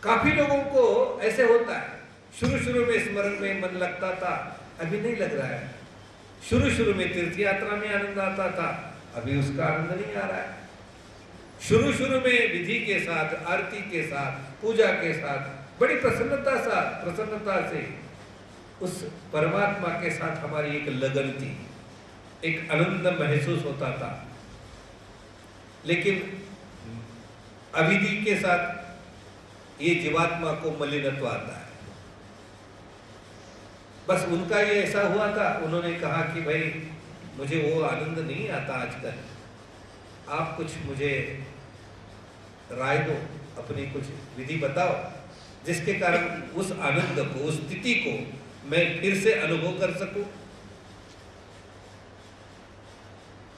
काफी लोगों को ऐसे होता है, शुरू शुरू में स्मरण में मन लगता था, अभी नहीं लग रहा है। शुरू शुरू में तीर्थ यात्रा में आनंद आता था, अभी उसका आनंद नहीं आ रहा है। शुरू शुरू में विधि के साथ, आरती के साथ, पूजा के साथ बड़ी प्रसन्नता से उस परमात्मा के साथ हमारी एक लगन थी, एक आनंद महसूस होता था। लेकिन अविधि के साथ ये जीवात्मा को मलिनत्व आता है। बस उनका ये ऐसा हुआ था, उन्होंने कहा कि भाई मुझे वो आनंद नहीं आता आजकल, आप कुछ मुझे राय दो, अपनी कुछ विधि बताओ जिसके कारण उस आनंद को, उस स्थिति को मैं फिर से अनुभव कर सकूं।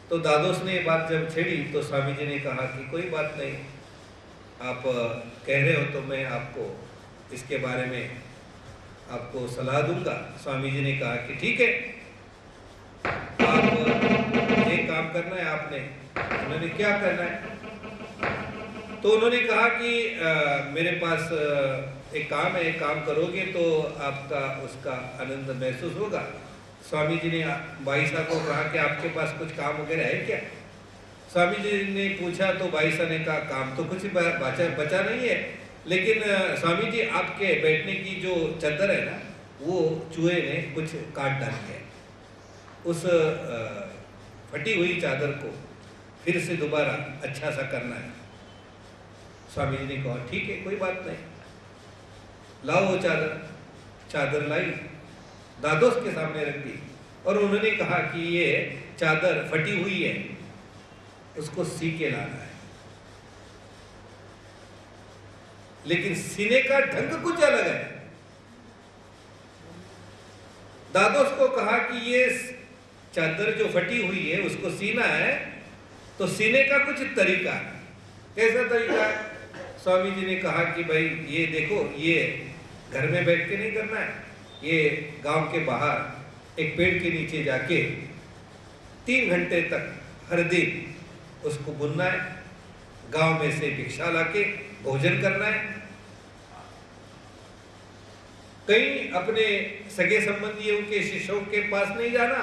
तो दादोस ने ये बात जब छेड़ी तो स्वामी जी ने कहा कि कोई बात नहीं, आप कह रहे हो तो मैं आपको इसके बारे में आपको सलाह दूंगा। स्वामी जी ने कहा कि ठीक है, आप एक काम करना है आपने। उन्होंने क्या करना है? तो उन्होंने कहा कि मेरे पास एक काम है, एक काम करोगे तो आपका उसका आनंद महसूस होगा। स्वामी जी ने बाईसा को कहा कि आपके पास कुछ काम वगैरह है क्या? स्वामी जी ने पूछा तो बाईसा ने कहा काम तो कुछ बचा नहीं है, लेकिन स्वामी जी आपके बैठने की जो चादर है ना, वो चूहे ने कुछ काट डाली है। उस फटी हुई चादर को फिर से दोबारा अच्छा सा करना है। स्वामी जी ने कहा ठीक है, कोई बात नहीं, लाओ वो चादर लाई, दादोस के सामने रख दी और उन्होंने कहा कि ये चादर फटी हुई है, उसको सी के लाना है। लेकिन सीने का ढंग कुछ अलग है। दादोस को कहा कि ये चादर जो फटी हुई है उसको सीना है, तो सीने का कुछ तरीका है। कैसा तरीका है? स्वामी जी ने कहा कि भाई ये देखो, ये घर में बैठ के नहीं करना है, ये गांव के बाहर एक पेड़ के नीचे जाके 3 घंटे तक हर दिन उसको बुनना है, गांव में से भिक्षा लाके भोजन करना है, कहीं अपने सगे संबंधियों के शिष्यों के पास नहीं जाना,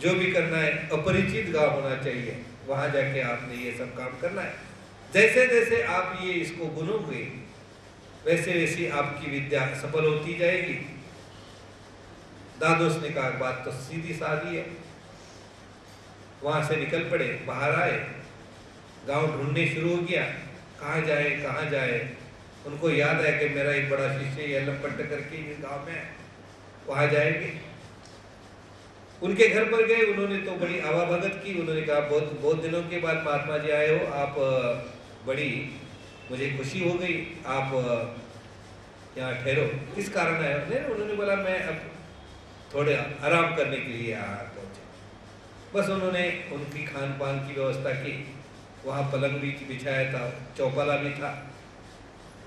जो भी करना है अपरिचित गांव होना चाहिए, वहां जाके आपने ये सब काम करना है। जैसे जैसे आप ये इसको बुनोगे वैसे वैसे आपकी विद्या सफल होती जाएगी। दादोस ने कहा बात तो सीधी सादी है। वहां से निकल पड़े, बाहर आए, गांव ढूंढने शुरू हो गया, कहाँ जाए। उनको याद है कि मेरा एक बड़ा शिष्य यल्लमपट्ट करके गांव में है, वहां जाएंगे। उनके घर पर गए, उन्होंने तो बड़ी आवाभगत की। उन्होंने कहा बहुत दिनों के बाद महात्मा जी आए हो, आप बड़ी मुझे खुशी हो गई, आप यहाँ ठहरो, किस कारण आए हो? उन्होंने बोला मैं अब थोड़े आराम करने के लिए यहाँ पहुँचे। बस उन्होंने उनकी खान पान की व्यवस्था की, वहाँ पलंग भी बिछाया था, चौपाला भी था,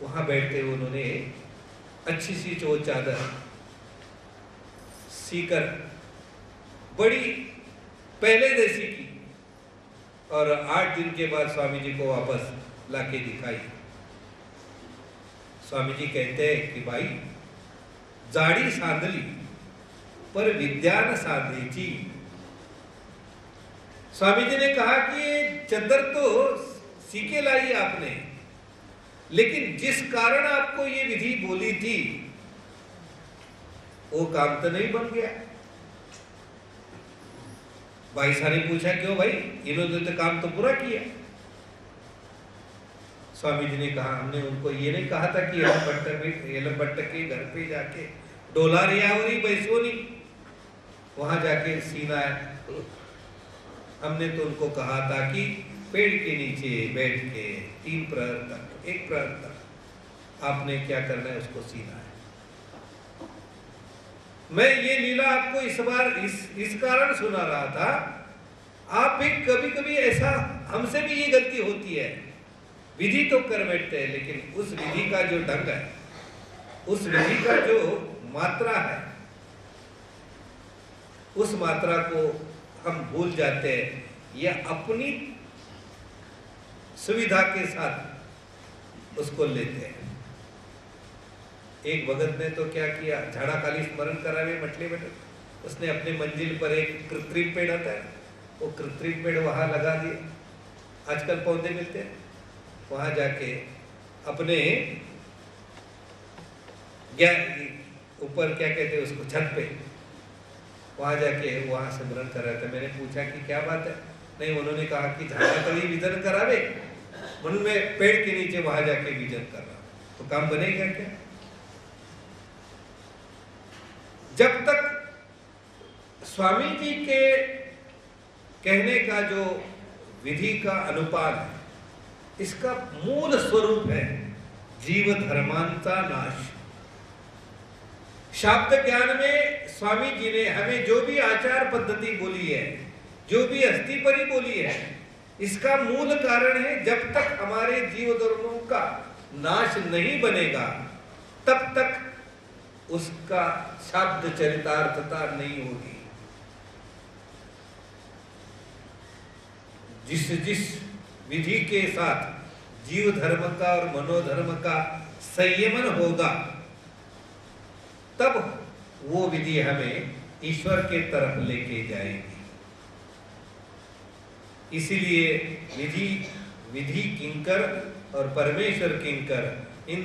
वहाँ बैठते हुए उन्होंने अच्छी सी चोट चादर सीकर बड़ी पहले जैसी की और 8 दिन के बाद स्वामी जी को वापस लाके दिखाई। स्वामी जी कहते हैं कि भाई जाड़ी सांधली पर विद्या न साधेची। स्वामी जी ने कहा कि ये चद्दर तो सीके लाई आपने, लेकिन जिस कारण आपको ये विधि बोली थी वो काम तो नहीं बन गया। भाई साहब ने पूछा क्यों भाई, इन्होंने तो काम तो पूरा किया। स्वामी जी ने कहा हमने उनको ये नहीं कहा था कि यल्लमपट्ट के घर पे जाके डोला रियावरी बैसोनी वहां जाके सीना है। हमने तो उनको कहा था कि पेड़ के नीचे बैठ के 3 प्रहर तक, 1 प्रहर तक आपने क्या करना है, उसको सीना है। मैं ये लीला आपको इस बार इस कारण सुना रहा था, आप भी कभी कभी ऐसा, हमसे भी ये गलती होती है, विधि तो कर बैठते हैं लेकिन उस विधि का जो ढंग है, उस विधि का जो मात्रा है, उस मात्रा को हम भूल जाते हैं या अपनी सुविधा के साथ उसको लेते हैं। एक भगत ने तो क्या किया, झाड़ा खाली स्मरण करावे मटली में, उसने अपने मंजिल पर एक कृत्रिम पेड़ आता है, वो कृत्रिम पेड़ वहां लगा दिया। आजकल पौधे मिलते हैं, वहां जाके अपने ऊपर क्या कहते हैं उसको, छत पे, वहां जाके वहां सिमरन कर रहा था। मैंने पूछा कि क्या बात है? नहीं, उन्होंने कहा कि झाड़ा कली विजन करावे, मन में पेड़ के नीचे वहां जाके विजन कर रहा, तो काम बनेगा क्या? जब तक स्वामी जी के कहने का जो विधि का अनुपात है, इसका मूल स्वरूप है जीव धर्मांता नाश। शाब्द ज्ञान में स्वामी जी ने हमें जो भी आचार पद्धति बोली है, जो भी अस्थिपरी बोली है, इसका मूल कारण है जब तक हमारे जीव धर्मों का नाश नहीं बनेगा तब तक उसका शब्द चरितार्थता नहीं होगी। जिस जिस विधि के साथ जीव धर्म का और मनोधर्म का संयमन होगा, तब वो विधि हमें ईश्वर के तरफ लेके जाएगी। इसीलिए विधि किंकर और परमेश्वर किंकर, इन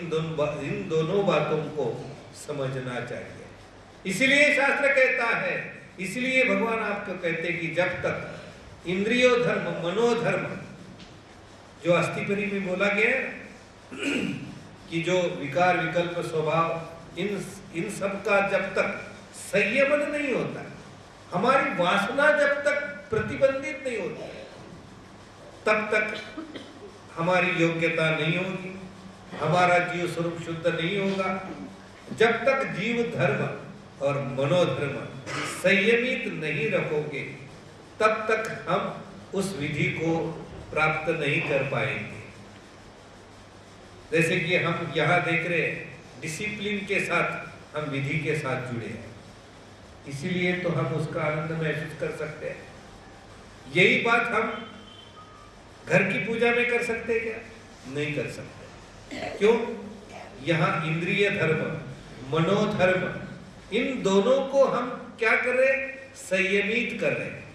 दोनों बातों को समझना चाहिए। इसीलिए शास्त्र कहता है, इसलिए भगवान आपको कहते कि जब तक इंद्रियो धर्म, मनोधर्म, जो अस्थिपरी में बोला गया है कि जो विकार विकल्प स्वभाव, इन सब का जब तक संयमन नहीं होता, हमारी वासना जब तक प्रतिबंधित नहीं होती, तब तक हमारी योग्यता नहीं होगी, हमारा जीव स्वरूप शुद्ध नहीं होगा। जब तक जीव धर्म और मनोधर्म संयमित नहीं रखोगे, तब तक हम उस विधि को प्राप्त नहीं कर पाएंगे। जैसे कि हम यहाँ देख रहे हैं, डिसिप्लिन के साथ हम विधि के साथ जुड़े हैं, इसीलिए तो हम उसका आनंद महसूस कर सकते हैं। यही बात हम घर की पूजा में कर सकते हैं क्या? नहीं कर सकते। क्यों? यहाँ इंद्रिय धर्म, मनोधर्म, इन दोनों को हम क्या कर रहे हैं? संयमित कर रहे हैं।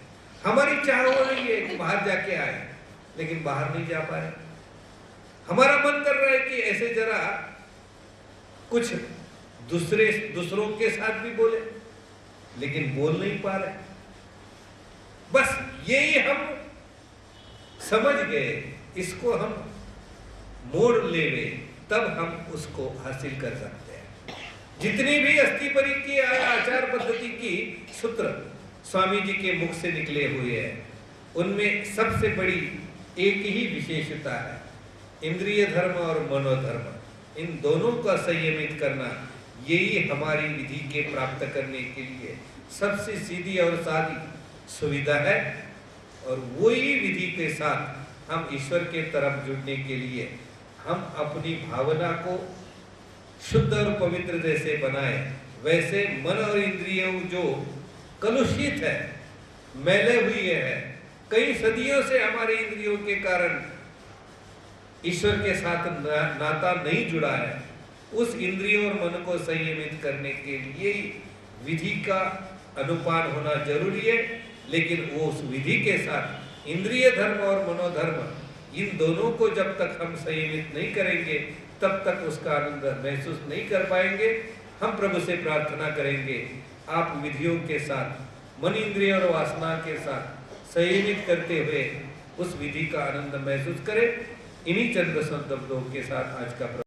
हमारी चाह हो रही है कि बाहर जाके आए, लेकिन बाहर नहीं जा पा रहे। हमारा मन कर रहा है कि ऐसे जरा कुछ दूसरों के साथ भी बोले, लेकिन बोल नहीं पा रहे। बस यही हम समझ गए, इसको हम मोड़ लेवे, तब हम उसको हासिल कर सकते हैं। जितनी भी अस्थिपरी की आचार पद्धति की सूत्र स्वामी जी के मुख से निकले हुए हैं, उनमें सबसे बड़ी एक ही विशेषता है, इंद्रिय धर्म और मनोधर्म, इन दोनों का संयमित करना। यही हमारी विधि के प्राप्त करने के लिए सबसे सीधी और सादी सुविधा है, और वही विधि के साथ हम ईश्वर के तरफ जुड़ने के लिए हम अपनी भावना को शुद्ध और पवित्र जैसे बनाए, वैसे मन और इंद्रियों जो कलुषित है, मैले हुई है, कई सदियों से हमारे इंद्रियों के कारण ईश्वर के साथ नाता नहीं जुड़ा है, उस इंद्रियों और मन को संयमित करने के लिए विधि का अनुपान होना जरूरी है। लेकिन वो उस विधि के साथ इंद्रिय धर्म और मनोधर्म, इन दोनों को जब तक हम संयमित नहीं करेंगे, तब तक उसका आनंद महसूस नहीं कर पाएंगे। हम प्रभु से प्रार्थना करेंगे, आप विधियों के साथ, मन, इंद्रिय और वासना के साथ संयमित करते हुए उस विधि का आनंद महसूस करें। इन्हीं चंद शब्दों के साथ आज का